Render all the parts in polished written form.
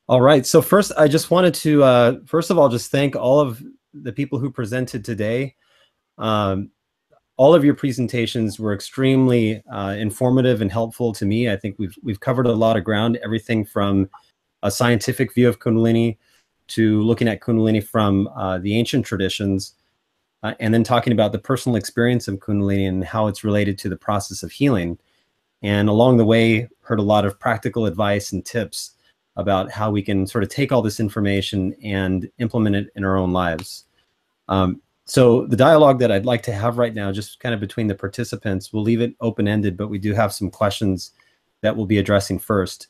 All right. So first, I just wanted to, first of all, just thank all of the people who presented today. Um, all of your presentations were extremely informative and helpful to me. I think we've covered a lot of ground, everything from a scientific view of Kundalini to looking at Kundalini from the ancient traditions, and then talking about the personal experience of Kundalini and how it's related to the process of healing. And along the way, heard a lot of practical advice and tips about how we can sort of take all this information and implement it in our own lives. So the dialogue that I'd like to have right now, just kind of between the participants, we'll leave it open-ended, but we do have some questions that we'll be addressing first.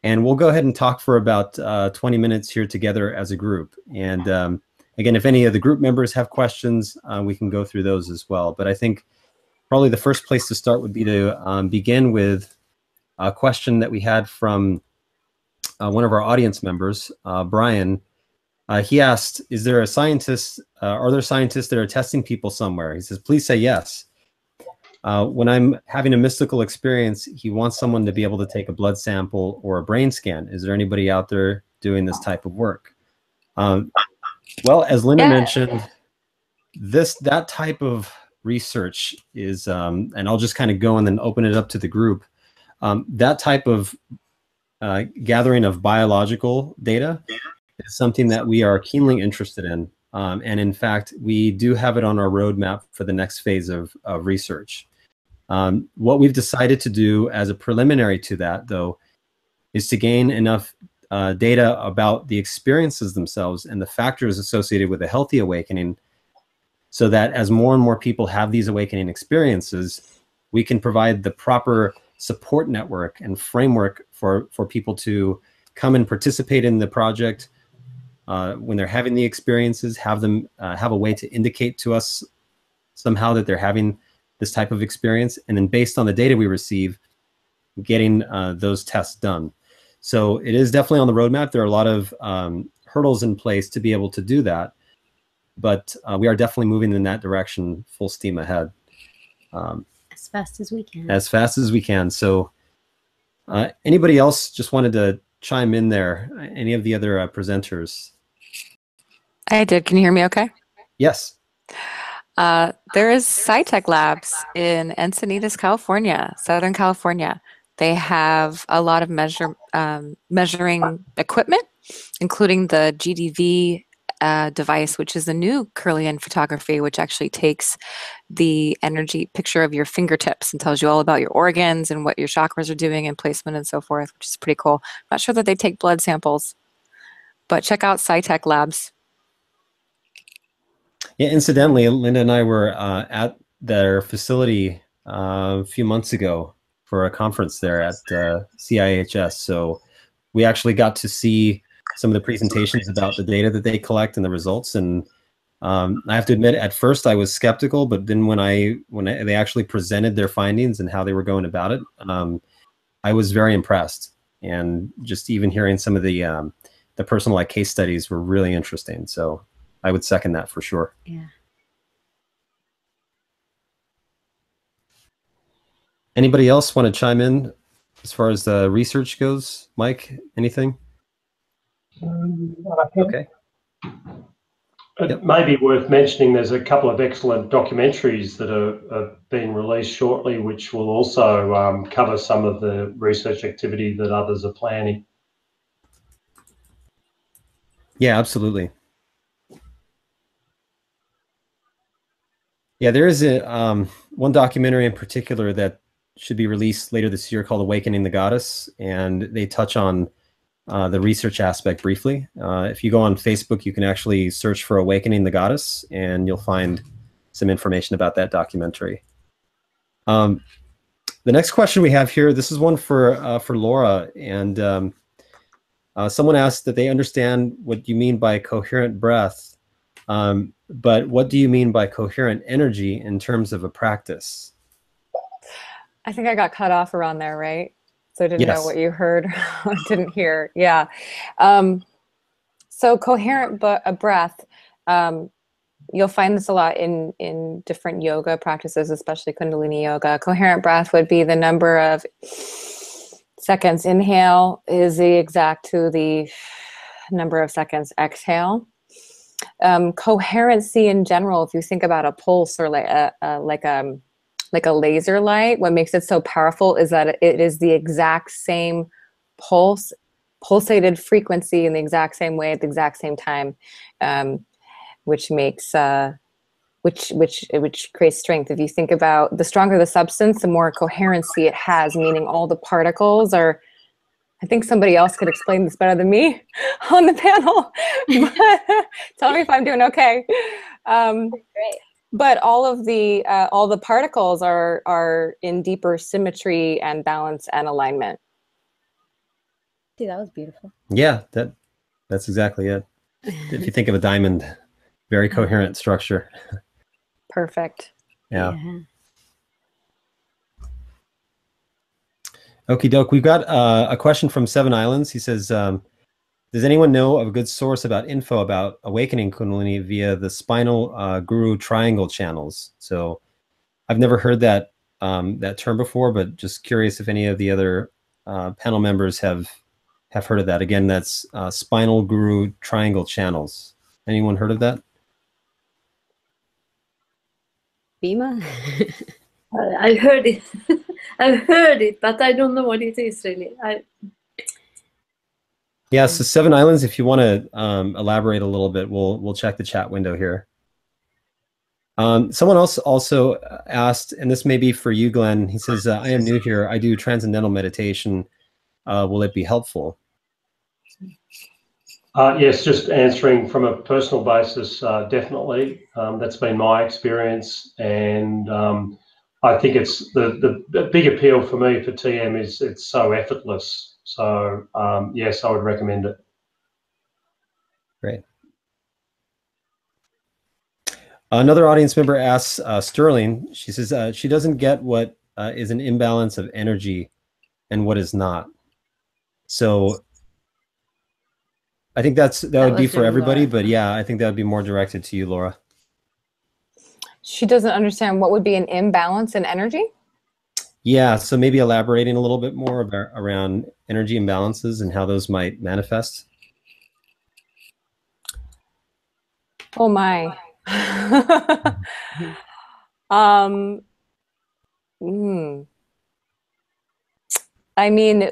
And we'll go ahead and talk for about 20 minutes here together as a group. And again, if any of the group members have questions, we can go through those as well. But I think probably the first place to start would be to begin with a question that we had from one of our audience members, Brian. He asked, are there scientists that are testing people somewhere? He says, please say yes. When I'm having a mystical experience, he wants someone to be able to take a blood sample or a brain scan. Is there anybody out there doing this type of work? Well, as Linda mentioned, that type of research is, and I'll just kind of go and then open it up to the group. That type of gathering of biological data is something that we are keenly interested in. And in fact, we do have it on our roadmap for the next phase of research. What we've decided to do as a preliminary to that, though, is to gain enough data about the experiences themselves and the factors associated with a healthy awakening, so that as more and more people have these awakening experiences, we can provide the proper support network and framework for people to come and participate in the project when they're having the experiences, have them have a way to indicate to us somehow that they're having this type of experience, and then based on the data we receive, getting those tests done. So it is definitely on the roadmap. There are a lot of hurdles in place to be able to do that, but we are definitely moving in that direction, full steam ahead. As fast as we can. As fast as we can. So anybody else just wanted to chime in there? Any of the other presenters? I did. Can you hear me okay? Yes. There is SciTech Labs in Encinitas, California, Southern California. They have a lot of measuring equipment, including the GDV device, which is the new Kirlian photography, which actually takes the energy picture of your fingertips and tells you all about your organs and what your chakras are doing and placement and so forth, which is pretty cool. I'm not sure that they take blood samples, but check out SciTech Labs. Yeah, incidentally, Linda and I were at their facility a few months ago for a conference there at CIHS. So we actually got to see some of the presentations about the data that they collect and the results. And I have to admit, at first I was skeptical, but then when they actually presented their findings and how they were going about it, I was very impressed. And just even hearing some of the personal case studies were really interesting. So I would second that for sure. Yeah. Anybody else want to chime in as far as the research goes? Mike, anything? Okay. It may be worth mentioning there's a couple of excellent documentaries that are being released shortly, which will also cover some of the research activity that others are planning. Yeah, absolutely. Yeah, there is one documentary in particular that should be released later this year called Awakening the Goddess, and they touch on the research aspect briefly. If you go on Facebook, you can actually search for Awakening the Goddess, and you'll find some information about that documentary. The next question we have here, this is one for Laura, and someone asked that they understand what you mean by coherent breath, but what do you mean by coherent energy in terms of a practice? I think I got cut off around there, right? So I didn't know what you heard or didn't hear. Yeah. So coherent breath, you'll find this a lot in different yoga practices, especially Kundalini yoga. Coherent breath would be the number of seconds. Inhale is the exact to the number of seconds. Exhale. Coherency in general, if you think about a pulse or like a laser light, what makes it so powerful is that it is the exact same pulsated frequency in the exact same way at the exact same time, which makes which creates strength. If you think about the stronger the substance, the more coherency it has, meaning all the particles are. I think somebody else could explain this better than me on the panel. Tell me if I'm doing okay. Great. But all the particles are in deeper symmetry and balance and alignment. See, that was beautiful. Yeah, that's exactly it. If you think of a diamond, very coherent structure. Perfect. Yeah. Okie doke. We've got a question from Seven Islands. He says, does anyone know of a good source about info about awakening Kundalini via the spinal guru triangle channels? So I've never heard that that term before, but just curious if any of the other panel members have heard of that. Again, that's spinal guru triangle channels. Anyone heard of that? Bima? I heard it. I've heard it, but I don't know what it is really. Yeah, so Seven Islands, if you want to elaborate a little bit, we'll check the chat window here. Someone else also asked, and this may be for you, Glenn. He says, I am new here. I do transcendental meditation. Will it be helpful? Yes, just answering from a personal basis, definitely. That's been my experience, and I think it's the big appeal for me for TM is it's so effortless. So yes, I would recommend it. Great. Another audience member asks, Sterling, she says she doesn't get what is an imbalance of energy and what is not. So I think that would be for everybody, Laura. but yeah, I think that would be more directed to you, Laura. She doesn't understand what would be an imbalance in energy? Yeah, so maybe elaborating a little bit more around energy imbalances and how those might manifest. Oh my. I mean,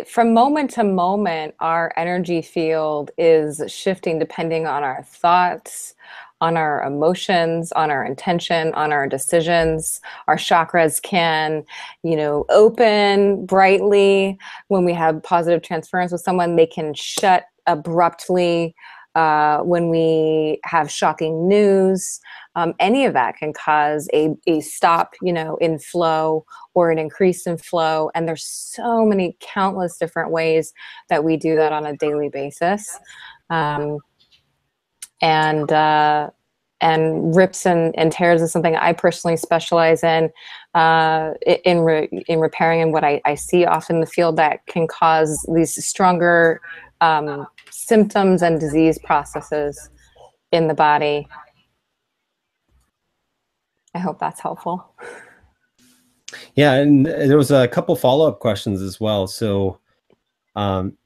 from moment to moment, our energy field is shifting depending on our thoughts, on our emotions, on our intention, on our decisions. Our chakras can, open brightly when we have positive transference with someone. They can shut abruptly when we have shocking news. Any of that can cause a stop, in flow or an increase in flow. And there's so many countless different ways that we do that on a daily basis. And rips and tears is something I personally specialize in repairing, and what I see often in the field that can cause these stronger symptoms and disease processes in the body. I hope that's helpful. Yeah, and there was a couple follow-up questions as well. So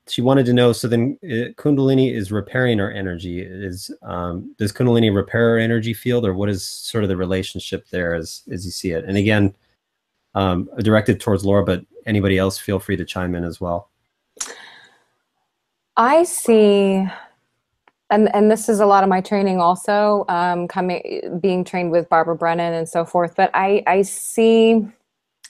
she wanted to know, so then Kundalini is repairing our energy. Does Kundalini repair our energy field, or what is sort of the relationship there as you see it? And again, directed towards Laura, but anybody else feel free to chime in as well. I see, and this is a lot of my training also, being trained with Barbara Brennan and so forth, but I see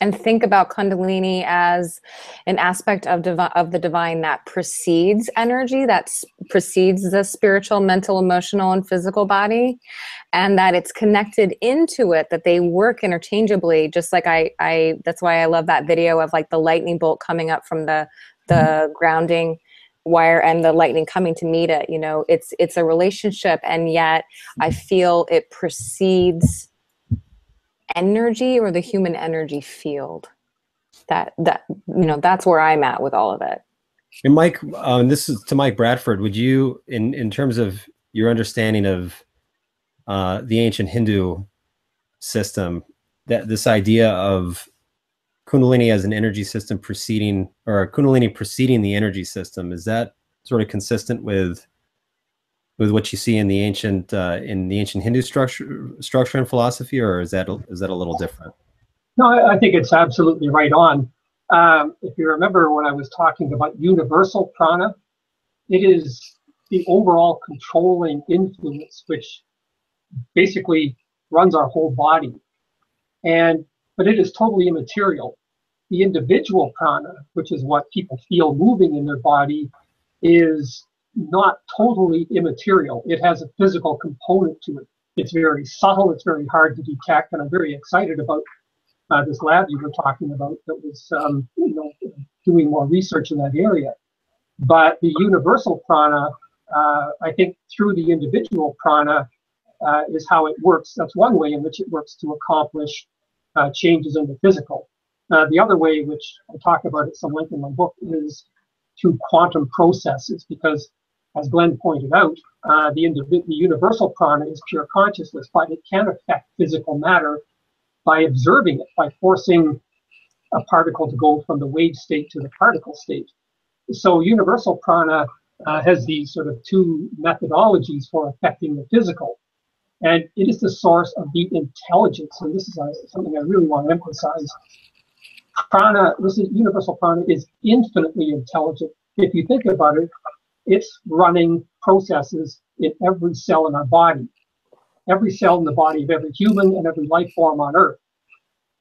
and think about Kundalini as an aspect of the divine that precedes energy, that precedes the spiritual, mental, emotional, and physical body, and that it's connected into it, that they work interchangeably. Just like that's why I love that video of like the lightning bolt coming up from the grounding wire and the lightning coming to meet it. It's a relationship, and yet I feel it precedes energy, or the human energy field. That's where I'm at with all of it. And Mike, this is to Mike Bradford. Would you, in terms of your understanding of the ancient Hindu system, that this idea of Kundalini as an energy system preceding, or Kundalini preceding the energy system. Is that sort of consistent with what you see in the ancient Hindu structure and philosophy, or is that a little different? No, I think it's absolutely right on. If you remember when I was talking about universal prana, it is the overall controlling influence which basically runs our whole body. But it is totally immaterial. The individual prana, which is what people feel moving in their body, is not totally immaterial. It has a physical component to it. It's very subtle, it's very hard to detect, and I'm very excited about this lab you were talking about that was doing more research in that area. But the universal prana, I think through the individual prana is how it works. That's one way in which it works to accomplish changes in the physical. The other way, which I talk about at some length in my book, is through quantum processes, because as Glenn pointed out, the universal prana is pure consciousness, but it can affect physical matter by observing it, by forcing a particle to go from the wave state to the particle state. So universal prana has these sort of two methodologies for affecting the physical. And it is the source of the intelligence. And this is something I really want to emphasize. Universal prana is infinitely intelligent. If you think about it, it's running processes in every cell in our body. Every cell in the body of every human and every life form on Earth.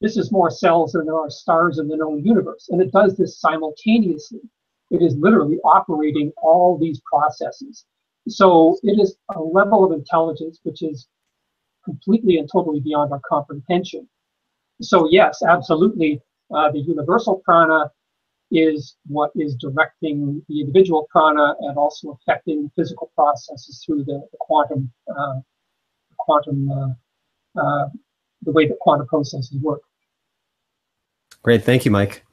This is more cells than there are stars in the known universe. And it does this simultaneously. It is literally operating all these processes. So it is a level of intelligence which is completely and totally beyond our comprehension. So yes, absolutely, the universal prana is what is directing the individual prana and also affecting physical processes through the way that quantum processes work. Great, thank you, Mike.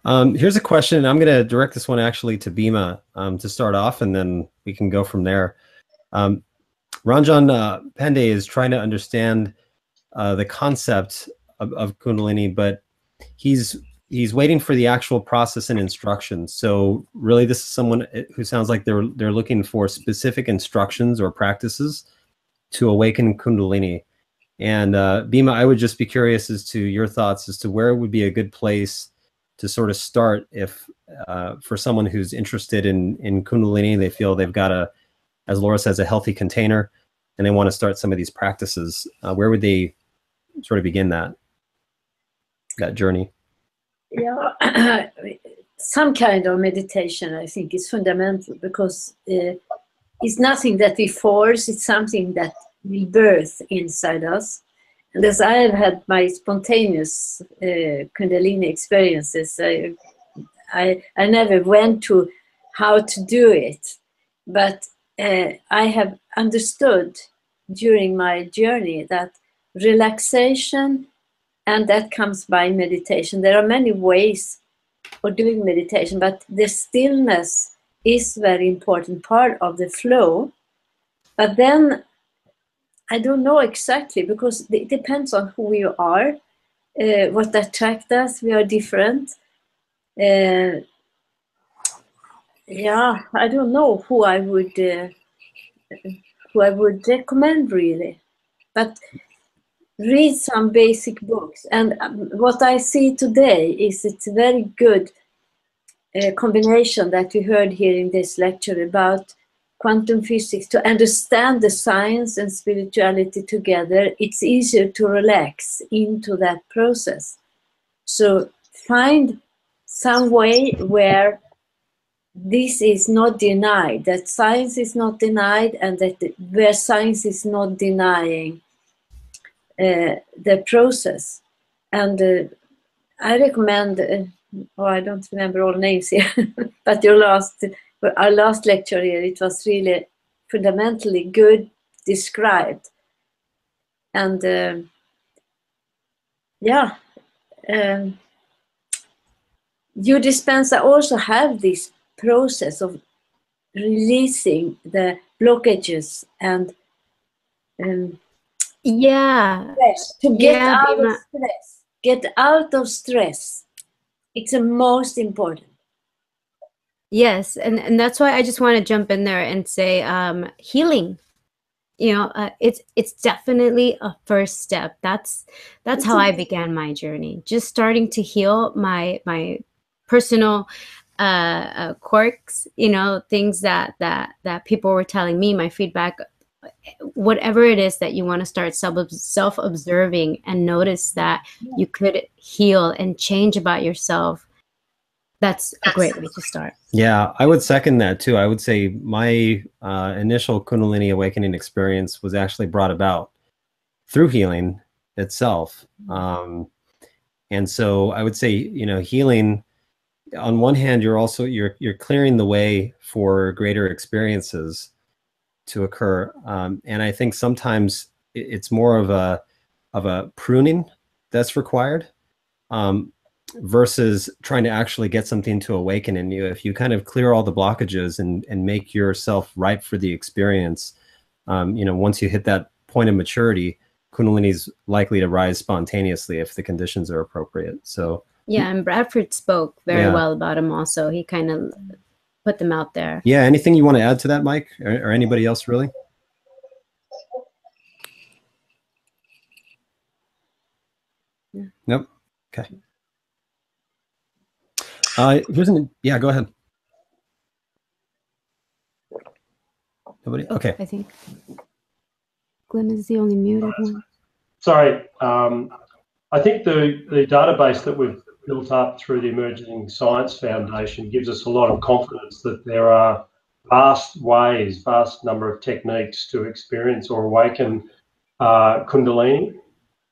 Here's a question. I'm going to direct this one actually to Bhima to start off, and then we can go from there. Ranjan Pandey is trying to understand the concept of Kundalini, but he's waiting for the actual process and instructions. So really, this is someone who sounds like they're looking for specific instructions or practices to awaken Kundalini. And Bhima, I would just be curious as to your thoughts as to where would be a good place to sort of start if for someone who's interested in Kundalini, they feel they've got as Laura says, a healthy container, and they want to start some of these practices. Where would they sort of begin that journey? Yeah, some kind of meditation, I think, is fundamental, because it's nothing that we force, it's something that we birth inside us. And as I have had my spontaneous Kundalini experiences, I never went to how to do it, but I have understood during my journey that relaxation, and that comes by meditation. There are many ways of doing meditation, but the stillness is a very important part of the flow. But then, I don't know exactly, because it depends on who you are, what attracts us. We are different. Yeah, I don't know who I would recommend really, but read some basic books. And what I see today is it's a very good combination that we heard here in this lecture about quantum physics. To understand the science and spirituality together, it's easier to relax into that process. So find some way where this is not denied, that science is not denied, and that where science is not denying the process. And I recommend, I don't remember all names here, but our last lecture here, it was really fundamentally good described. And Joe Dispenza also have this process of releasing the blockages and yeah, stress, to get out of stress. Get out of stress. It's the most important. Yes, and that's why I just want to jump in there and say healing. You know, it's definitely a first step. That's how I began my journey. Just starting to heal my personal quirks. You know, things that people were telling me, my feedback, whatever it is that you want to start self-observing and notice that you could heal and change about yourself. That's a great way to start. Yeah, I would second that too. I would say my initial Kundalini awakening experience was actually brought about through healing itself. And so I would say, you know, healing, on one hand, you're clearing the way for greater experiences to occur. And I think sometimes it's more of a pruning that's required. Versus trying to actually get something to awaken in you. If you kind of clear all the blockages and make yourself ripe for the experience, you know, once you hit that point of maturity, Kundalini is likely to rise spontaneously if the conditions are appropriate. So yeah, and Bradford spoke very well about him also. He kind of put them out there. Yeah, anything you want to add to that, Mike, or anybody else really? Yeah. Nope. Okay. Yeah, go ahead. Nobody? Okay. I think Glenn is the only muted one. Sorry. I think the database that we've built up through the Emerging Science Foundation gives us a lot of confidence that there are vast number of techniques to experience or awaken Kundalini.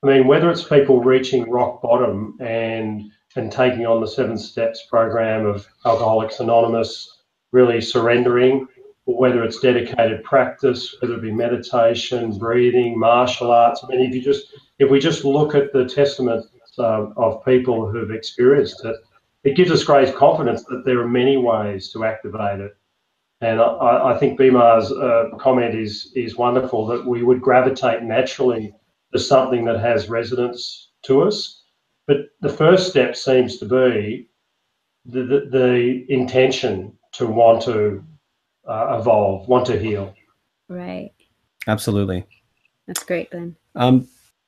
I mean, whether it's people reaching rock bottom and taking on the 7 Steps program of Alcoholics Anonymous, really surrendering, or whether it's dedicated practice, whether it be meditation, breathing, martial arts. I mean, if we just look at the testaments of people who've experienced it, it gives us great confidence that there are many ways to activate it. And I think Bima's comment is wonderful, that we would gravitate naturally to something that has resonance to us. But the first step seems to be the intention to want to evolve, want to heal. Right. Absolutely. That's great, Glenn.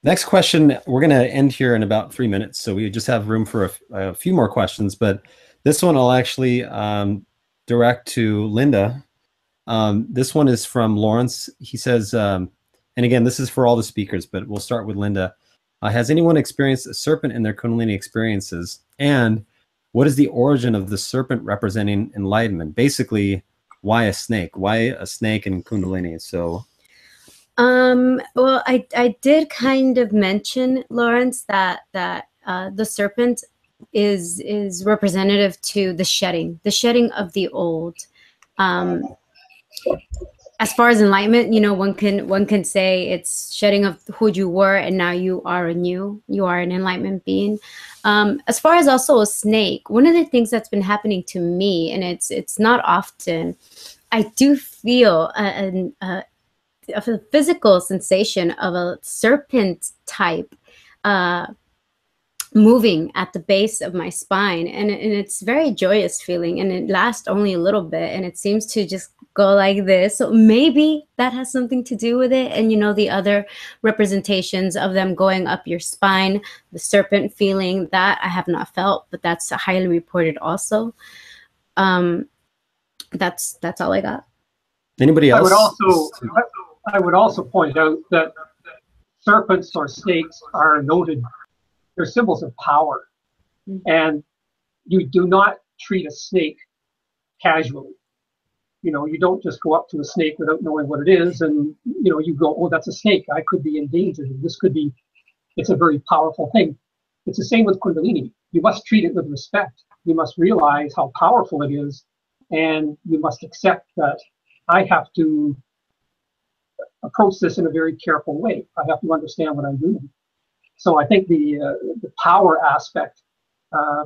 Next question, we're going to end here in about 3 minutes, so we just have room for a few more questions, but this one I'll actually direct to Linda. This one is from Lawrence. He says, and again, this is for all the speakers, but we'll start with Linda. Has anyone experienced a serpent in their Kundalini experiences? And what is the origin of the serpent representing enlightenment? Basically, why a snake? Why a snake in Kundalini? So, well, I did kind of mention, Lawrence, that the serpent is representative to the shedding of the old. As far as enlightenment, you know, one can say it's shedding of who you were, and now you are you are an enlightenment being. As far as also a snake, one of the things that's been happening to me, and it's not often, I do feel a physical sensation of a serpent type moving at the base of my spine, and it's very joyous feeling, and it lasts only a little bit, and it seems to just go like this. So maybe that has something to do with it. And you know, the other representations of them going up your spine, the serpent feeling, that I have not felt, but that's highly reported also. That's all I got. Anybody else? I would also point out that serpents or snakes are noted, they're symbols of power. And you do not treat a snake casually. You know, you don't just go up to a snake without knowing what it is, and you know, you go, oh, that's a snake, I could be in danger. This could be, it's a very powerful thing. It's the same with Kundalini. You must treat it with respect. You must realize how powerful it is, and you must accept that I have to approach this in a very careful way. I have to understand what I'm doing. So I think the power aspect,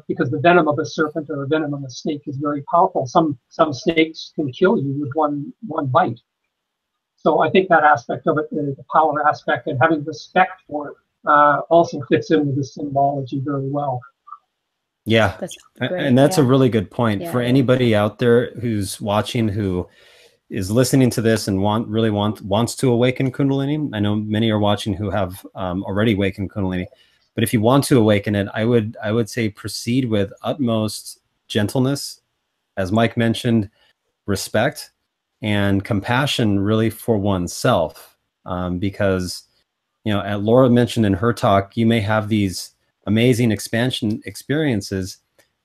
because the venom of a serpent or a venom of a snake is very powerful. Some snakes can kill you with one bite. So I think that aspect of it, the power aspect, and having respect for it, also fits in with the symbology very well. Yeah. That's great. And that's a Yeah. really good point. Yeah. For anybody out there who's watching, who is listening to this and wants to awaken Kundalini. I know many are watching who have already awakened Kundalini, but if you want to awaken it, I would say proceed with utmost gentleness, as Mike mentioned, respect and compassion, really, for oneself, because, you know, as Laura mentioned in her talk, you may have these amazing expansion experiences,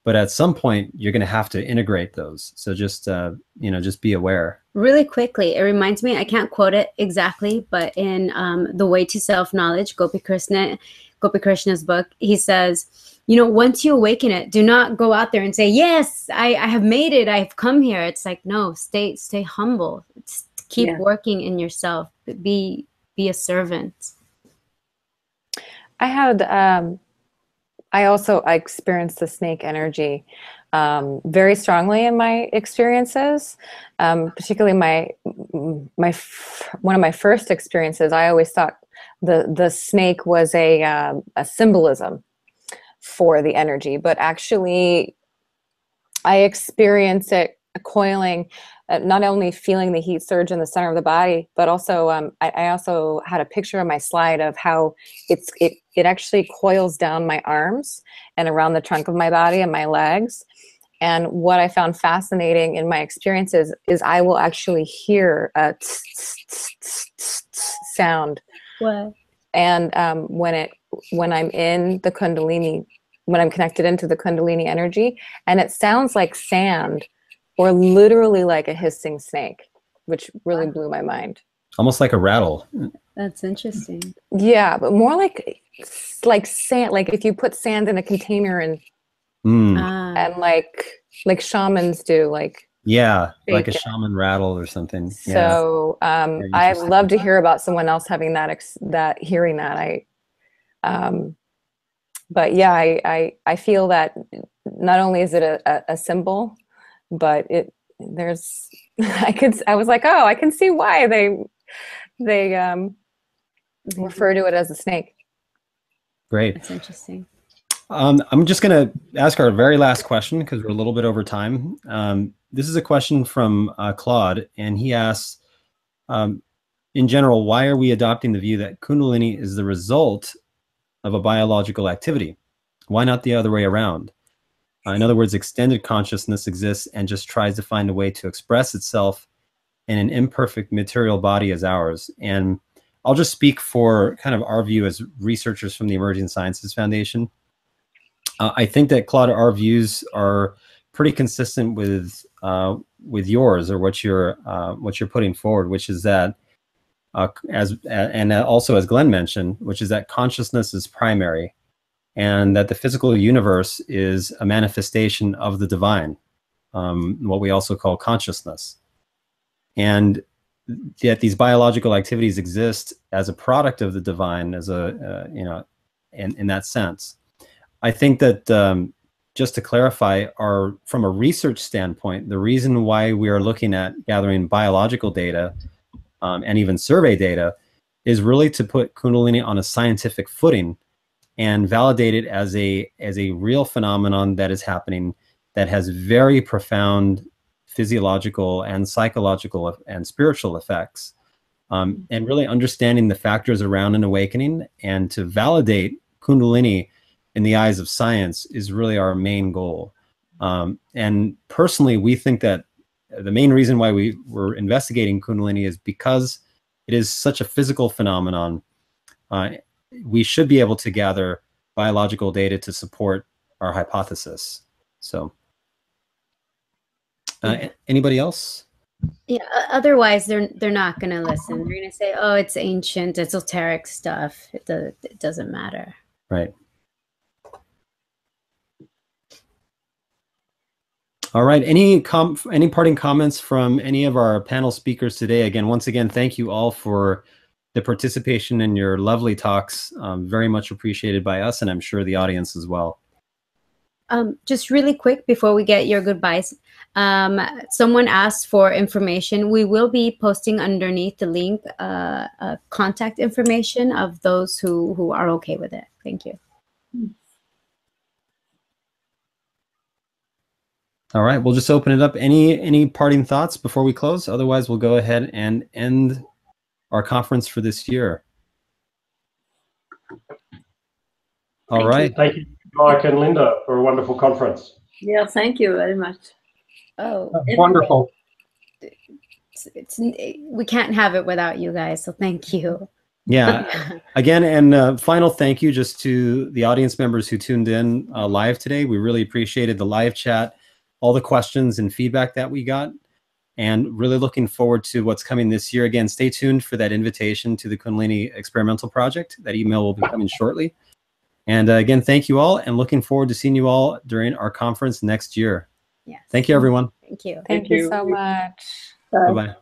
but at some point you're going to have to integrate those. So just you know, just be aware. Really quickly, it reminds me, I can't quote it exactly, but in The Way to Self-Knowledge, Gopi Krishna's book, he says, you know, once you awaken it, do not go out there and say, yes, I have made it, I've come here. It's like, no, stay humble. Keep working in yourself. Be a servant. I had I experienced the snake energy very strongly in my experiences, particularly one of my first experiences. I always thought the snake was a symbolism for the energy, but actually I experienced it coiling, not only feeling the heat surge in the center of the body, but also I also had a picture on my slide of how it actually coils down my arms and around the trunk of my body and my legs. And what I found fascinating in my experiences is I will actually hear a sound. What? And when I'm in the Kundalini, when I'm connected into the Kundalini energy, and it sounds like sand, or literally like a hissing snake, which really blew my mind. Almost like a rattle. That's interesting. Yeah, but more like sand, like if you put sand in a container and like shamans do, like like a shaman rattle or something. So I'd love to hear about someone else having hearing that. But yeah, I feel that not only is it a symbol, but I was like, oh, I can see why they refer to it as a snake. Great. That's interesting. I'm just going to ask our very last question because we're a little bit over time. This is a question from Claude, and he asks, in general, why are we adopting the view that Kundalini is the result of a biological activity? Why not the other way around? In other words, extended consciousness exists and just tries to find a way to express itself in an imperfect material body as ours. And I'll just speak for kind of our view as researchers from the Emerging Sciences Foundation. I think that, Claude, our views are pretty consistent with yours, or what you're putting forward, which is that, and also as Glenn mentioned, which is that consciousness is primary, and that the physical universe is a manifestation of the divine, what we also call consciousness, and yet these biological activities exist as a product of the divine, as a in that sense. I think that just to clarify, from a research standpoint, the reason why we are looking at gathering biological data and even survey data is really to put Kundalini on a scientific footing and validate it as a real phenomenon that is happening, that has very profound physiological and psychological and spiritual effects, and really understanding the factors around an awakening, and to validate Kundalini in the eyes of science is really our main goal. And personally, we think that the main reason why we're investigating Kundalini is because it is such a physical phenomenon. We should be able to gather biological data to support our hypothesis. So, anybody else? Yeah. Otherwise, they're not going to listen. They're going to say, "Oh, it's ancient, esoteric stuff. It doesn't matter." Right. All right. Any parting comments from any of our panel speakers today? Again, once again, thank you all for the participation in your lovely talks. Very much appreciated by us, and I'm sure the audience as well. Just really quick before we get your goodbyes, someone asked for information. We will be posting underneath the link contact information of those who are okay with it. Thank you. All right, we'll just open it up. Any parting thoughts before we close? Otherwise, we'll go ahead and end our conference for this year. All right. Thank you, Mike and Linda, for a wonderful conference. Yeah, thank you very much. Oh, Wonderful. we can't have it without you guys, so thank you. Yeah. Again, and final thank you just to the audience members who tuned in live today. We really appreciated the live chat, all the questions and feedback that we got, and really looking forward to what's coming this year. Again, stay tuned for that invitation to the Kundalini Experimental Project. That email will be coming shortly. And again, thank you all, and looking forward to seeing you all during our conference next year. Yes. Thank you, everyone. Thank you. Thank you so much. Bye. Bye-bye.